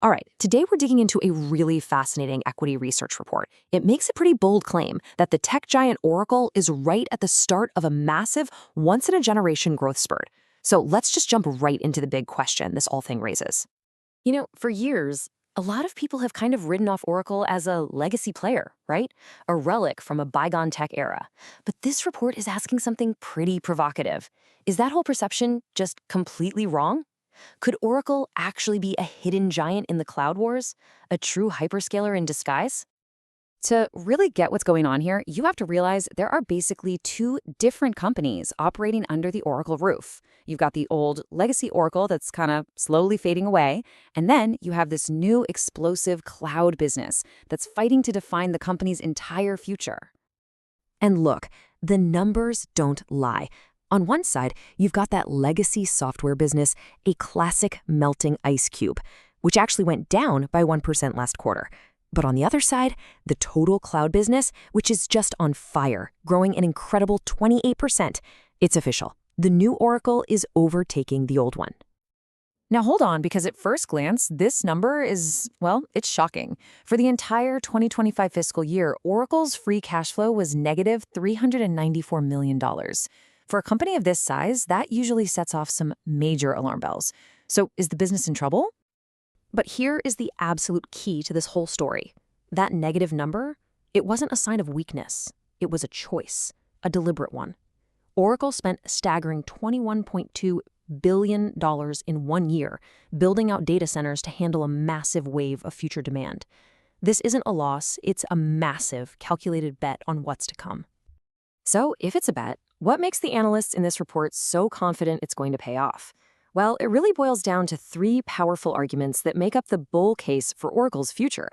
All right, today we're digging into a really fascinating equity research report. It makes a pretty bold claim that the tech giant Oracle is right at the start of a massive, once-in-a-generation growth spurt. So let's just jump right into the big question this whole thing raises. For years, a lot of people have kind of written off Oracle as a legacy player, right? A relic from a bygone tech era. But this report is asking something pretty provocative. Is that whole perception just completely wrong? Could Oracle actually be a hidden giant in the cloud wars? A true hyperscaler in disguise? To really get what's going on here, you have to realize there are basically two different companies operating under the Oracle roof. You've got the old legacy Oracle that's kind of slowly fading away, and then you have this new explosive cloud business that's fighting to define the company's entire future. And look, the numbers don't lie. On one side, you've got that legacy software business, a classic melting ice cube, which actually went down by 1% last quarter. But on the other side, the total cloud business, which is just on fire, growing an incredible 28%. It's official. The new Oracle is overtaking the old one. Now hold on, because at first glance, this number is, well, it's shocking. For the entire 2025 fiscal year, Oracle's free cash flow was negative $394 million. For a company of this size, that usually sets off some major alarm bells. So is the business in trouble? But here is the absolute key to this whole story. That negative number, it wasn't a sign of weakness. It was a choice, a deliberate one. Oracle spent a staggering $21.2 billion in 1 year building out data centers to handle a massive wave of future demand. This isn't a loss, it's a massive, calculated bet on what's to come. So if it's a bet, what makes the analysts in this report so confident it's going to pay off? Well, it really boils down to three powerful arguments that make up the bull case for Oracle's future.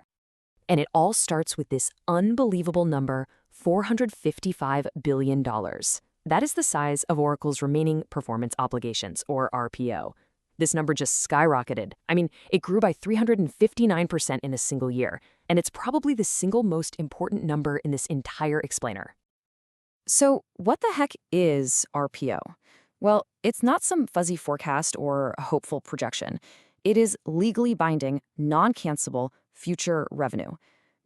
And it all starts with this unbelievable number, $455 billion. That is the size of Oracle's remaining performance obligations, or RPO. This number just skyrocketed. It grew by 359% in a single year, and it's probably the single most important number in this entire explainer. So what the heck is RPO? Well, it's not some fuzzy forecast or a hopeful projection. It is legally binding, non-cancelable future revenue.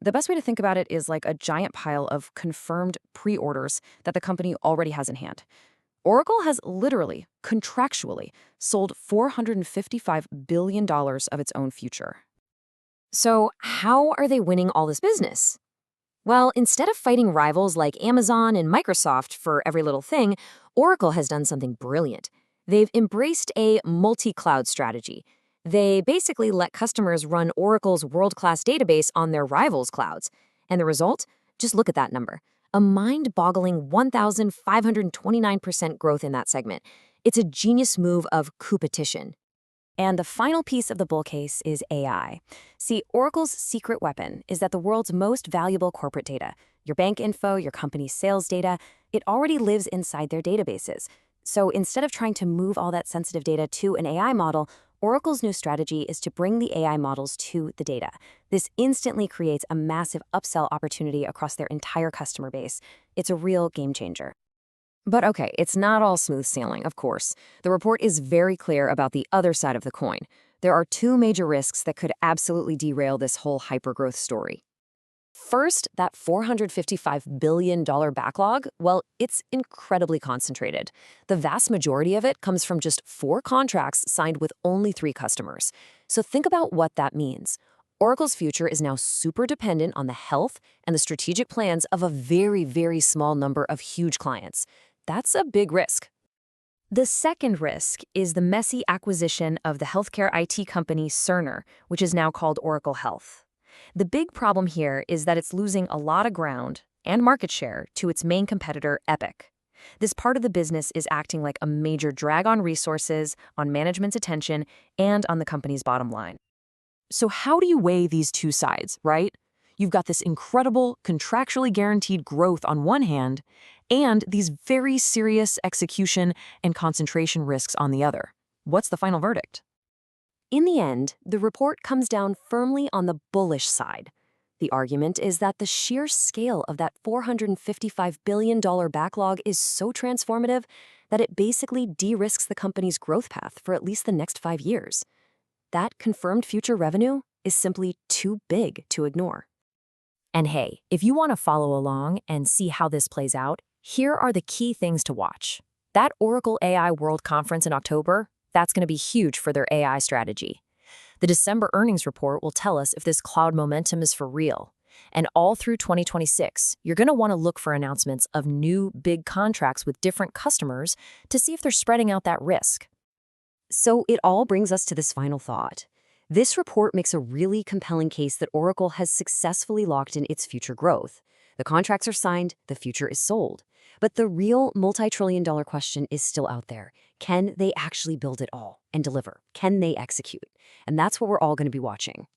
The best way to think about it is like a giant pile of confirmed pre-orders that the company already has in hand. Oracle has literally, contractually, sold $455 billion of its own future. So how are they winning all this business? Well, instead of fighting rivals like Amazon and Microsoft for every little thing, Oracle has done something brilliant. They've embraced a multi-cloud strategy. They basically let customers run Oracle's world-class database on their rivals' clouds. And the result? Just look at that number. A mind-boggling 1,529% growth in that segment. It's a genius move of competition. And the final piece of the bull case is AI. See, Oracle's secret weapon is that the world's most valuable corporate data, your bank info, your company's sales data, it already lives inside their databases. So instead of trying to move all that sensitive data to an AI model, Oracle's new strategy is to bring the AI models to the data. This instantly creates a massive upsell opportunity across their entire customer base. It's a real game changer. But okay, it's not all smooth sailing, of course. The report is very clear about the other side of the coin. There are two major risks that could absolutely derail this whole hypergrowth story. First, that $455 billion backlog, well, it's incredibly concentrated. The vast majority of it comes from just 4 contracts signed with only 3 customers. So think about what that means. Oracle's future is now super dependent on the health and the strategic plans of a very, very small number of huge clients. That's a big risk. The second risk is the messy acquisition of the healthcare IT company Cerner, which is now called Oracle Health. The big problem here is that it's losing a lot of ground and market share to its main competitor, Epic. This part of the business is acting like a major drag on resources, on management's attention, and on the company's bottom line. So how do you weigh these two sides, right? You've got this incredible, contractually guaranteed growth on one hand, and these very serious execution and concentration risks on the other. What's the final verdict? In the end, the report comes down firmly on the bullish side. The argument is that the sheer scale of that $455 billion backlog is so transformative that it basically de-risks the company's growth path for at least the next 5 years. That confirmed future revenue, is simply too big to ignore. And hey, if you want to follow along and see how this plays out, here are the key things to watch. That Oracle AI World Conference in October, that's going to be huge for their AI strategy. The December earnings report will tell us if this cloud momentum is for real. And all through 2026, you're going to want to look for announcements of new big contracts with different customers to see if they're spreading out that risk. So it all brings us to this final thought. This report makes a really compelling case that Oracle has successfully locked in its future growth. The contracts are signed, the future is sold. But the real multi-trillion-dollar question is still out there. Can they actually build it all and deliver? Can they execute? And that's what we're all going to be watching.